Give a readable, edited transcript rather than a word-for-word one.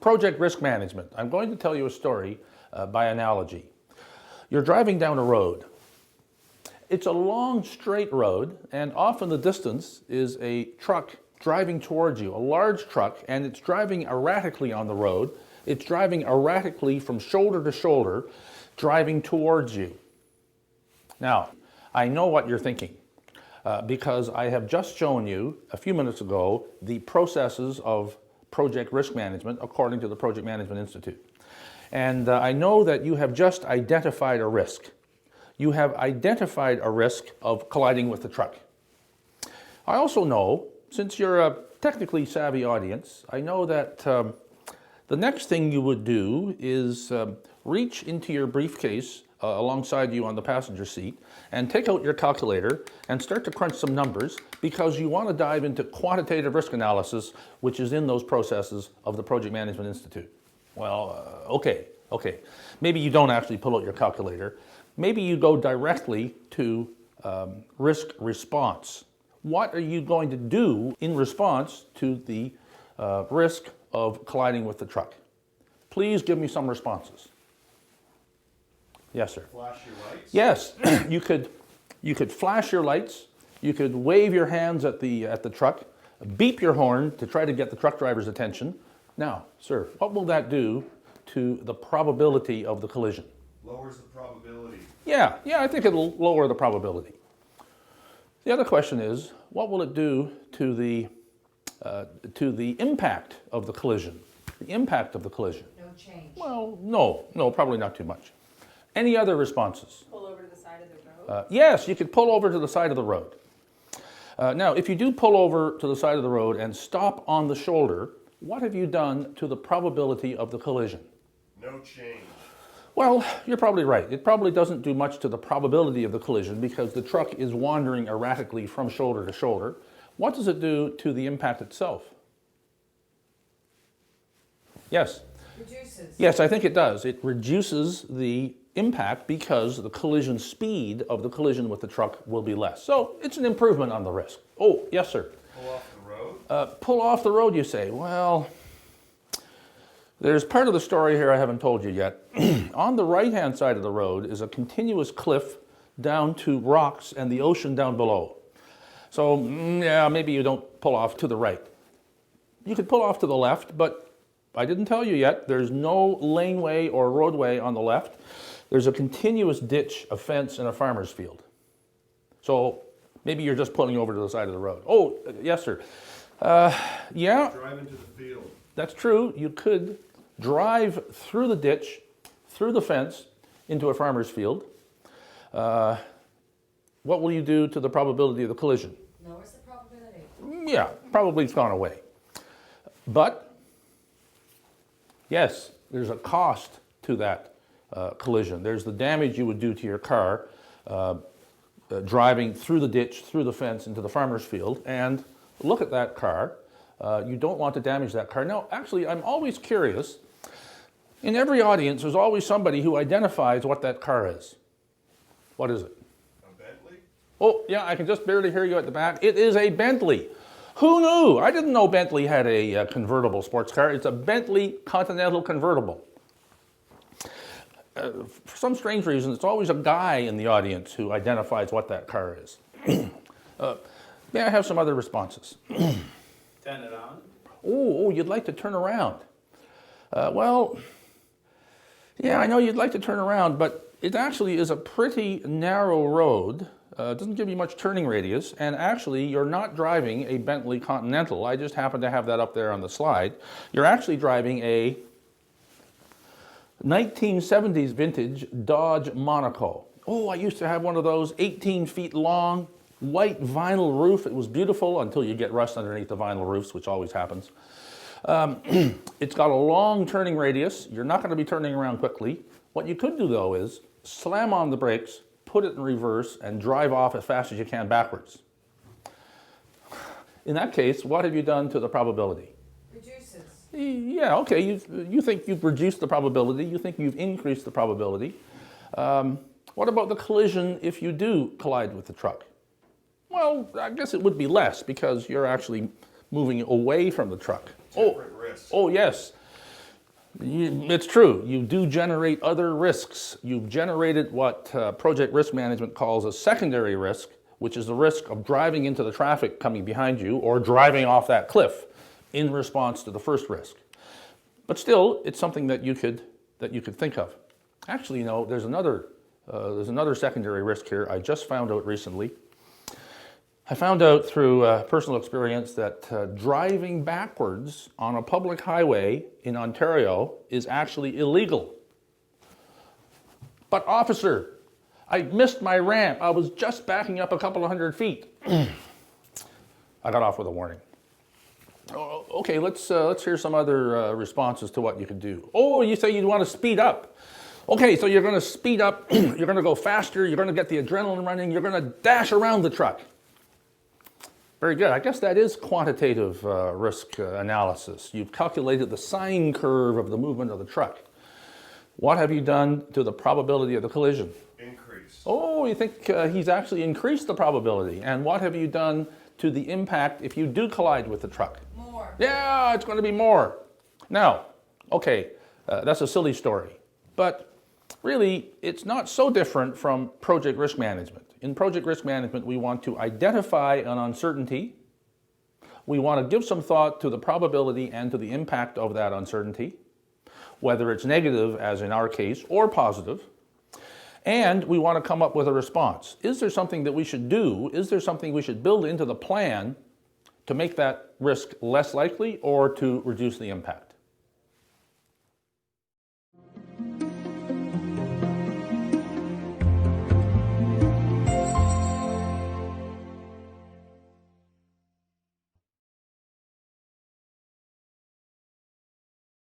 Project risk management. I'm going to tell you a story by analogy. You're driving down a road. It's a long, straight road, and off in the distance is a truck driving towards you, a large truck, and it's driving erratically on the road. It's driving erratically from shoulder to shoulder, driving towards you. Now, I know what you're thinking, because I have just shown you a few minutes ago the processes of project risk management according to the Project Management Institute. And I know that you have just identified a risk. You have identified a risk of colliding with the truck. I also know, since you're a technically savvy audience, I know that the next thing you would do is reach into your briefcase alongside you on the passenger seat and take out your calculator and start to crunch some numbers, because you want to dive into quantitative risk analysis, which is in those processes of the Project Management Institute. Well, okay. Maybe you don't actually pull out your calculator. Maybe you go directly to risk response. What are you going to do in response to the risk of colliding with the truck? Please give me some responses. Yes, sir. Flash your lights? Yes, you could flash your lights, you could wave your hands at the truck, beep your horn to try to get the truck driver's attention. Now, sir, what will that do to the probability of the collision? Lowers the probability. Yeah, I think it'll lower the probability. The other question is, what will it do to the impact of the collision? The impact of the collision. No change. Well, no, probably not too much. Any other responses? Pull over to the side of the road? Yes, you could pull over to the side of the road. Now, if you do pull over to the side of the road and stop on the shoulder, what have you done to the probability of the collision? No change. Well, you're probably right. It probably doesn't do much to the probability of the collision because the truck is wandering erratically from shoulder to shoulder. What does it do to the impact itself? Yes? Reduces. Yes, I think it does. It reduces the impact because the collision speed of the collision with the truck will be less. So it's an improvement on the risk. Oh, yes, sir. Pull off the road? Pull off the road, you say. Well, there's part of the story here I haven't told you yet. On the right-hand side of the road is a continuous cliff down to rocks and the ocean down below. So, yeah, maybe you don't pull off to the right. You could pull off to the left, but I didn't tell you yet. There's no laneway or roadway on the left. There's a continuous ditch, a fence, and a farmer's field. So maybe you're just pulling over to the side of the road. Oh, yes, sir. Yeah. Drive into the field. That's true. You could drive through the ditch, through the fence, into a farmer's field. What will you do to the probability of the collision? Lowers the probability. Yeah, probably it's gone away. But, yes, there's a cost to that collision. There's the damage you would do to your car driving through the ditch, through the fence, into the farmer's field. And look at that car. You don't want to damage that car. Now, actually, I'm always curious. In every audience, there's always somebody who identifies what that car is. What is it? A Bentley? Oh, yeah, I can just barely hear you at the back. It is a Bentley. Who knew? I didn't know Bentley had a convertible sports car. It's a Bentley Continental convertible. For some strange reason, it's always a guy in the audience who identifies what that car is. May I have some other responses? Turn it on. Oh, you'd like to turn around. Well, yeah, I know you'd like to turn around, but it actually is a pretty narrow road. It doesn't give you much turning radius, and actually you're not driving a Bentley Continental. I just happen to have that up there on the slide. You're actually driving a 1970s vintage Dodge Monaco. Oh, I used to have one of those, 18 feet long, white vinyl roof. It was beautiful until you get rust underneath the vinyl roofs, which always happens. It's got a long turning radius. You're not going to be turning around quickly. What you could do, though, is slam on the brakes, put it in reverse, and drive off as fast as you can backwards. In that case, what have you done to the probability? Reduces. Yeah, okay, you think you've reduced the probability. You think you've increased the probability. What about the collision if you do collide with the truck? Well, I guess it would be less because you're actually moving away from the truck. Different risk. Oh, yes. It's true. You do generate other risks. You've generated what project risk management calls a secondary risk, which is the risk of driving into the traffic coming behind you or driving off that cliff in response to the first risk. But still, it's something that you could think of. Actually, you know, there's another secondary risk here. I just found out recently. I found out through personal experience that driving backwards on a public highway in Ontario is actually illegal. But officer, I missed my ramp. I was just backing up a couple of 100 feet. I got off with a warning. Okay, let's hear some other responses to what you could do. Oh, you say you want to speed up. Okay, so you're going to speed up. You're going to go faster. You're going to get the adrenaline running. You're going to dash around the truck. Very good. I guess that is quantitative risk analysis. You've calculated the sine curve of the movement of the truck. What have you done to the probability of the collision? Increase. Oh, you think he's actually increased the probability. And what have you done to the impact if you do collide with the truck? More. Yeah, it's going to be more. Now, okay, that's a silly story. But really, it's not so different from project risk management. In project risk management, we want to identify an uncertainty. We want to give some thought to the probability and to the impact of that uncertainty, whether it's negative, as in our case, or positive. And we want to come up with a response. Is there something that we should do? Is there something we should build into the plan to make that risk less likely or to reduce the impact?